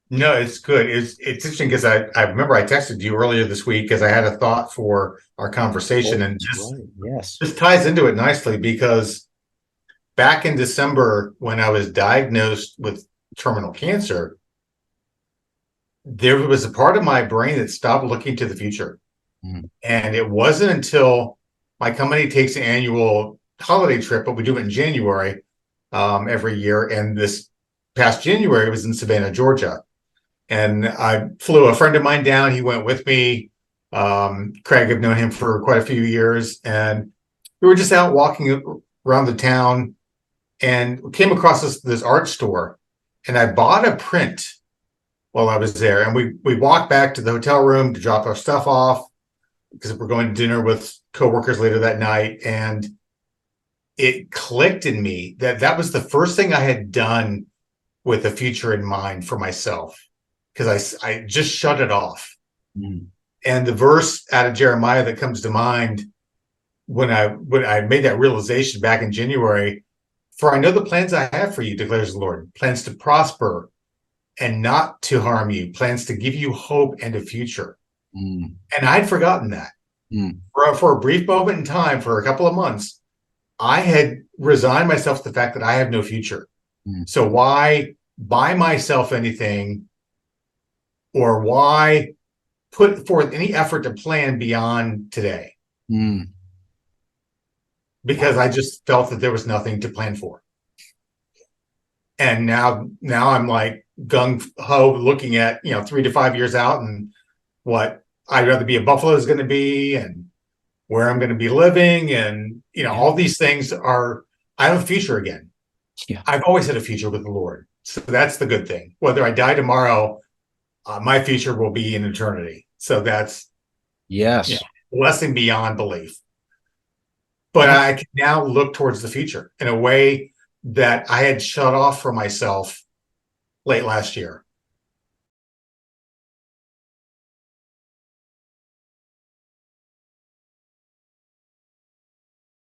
No, it's good. It's interesting because I remember I texted you earlier this week because I had a thought for our Oh, conversation, and that's right. Yes. this ties into it nicely because back in December when I was diagnosed with terminal cancer, there was a part of my brain that stopped looking to the future. Mm, And it wasn't until my company takes an annual holiday trip, but we do it in January every year. And this past January was in Savannah, Georgia. And I flew a friend of mine down. He went with me. Craig, I've known him for quite a few years. And we were just out walking around the town and came across this art store. And I bought a print while I was there. And we walked back to the hotel room to drop our stuff off because we're going to dinner with coworkers later that night. And it clicked in me that that was the first thing I had done with a future in mind for myself because I just shut it off. mm, And the verse out of Jeremiah that comes to mind when I made that realization back in January, for I know the plans I have for you, declares the Lord, plans to prosper and not to harm you, plans to give you hope and a future. mm, And I'd forgotten that. mm, For a brief moment in time, for a couple of months, I had resigned myself to the fact that I have no future. mm, So why buy myself anything, or why put forth any effort to plan beyond today? mm. Because I Wow. just felt that there was nothing to plan for. And now I'm like gung ho looking at, 3 to 5 years out and what I'd rather be a Buffalo is going to be and where I'm going to be living. And, Yeah. all these things are, I have a future again. Yeah. I've always had a future with the Lord. So that's the good thing. Whether I die tomorrow, my future will be in eternity. So that's, you know, Yes. blessing beyond belief. But That's I can now look towards the future in a way that I had shut off for myself late last year.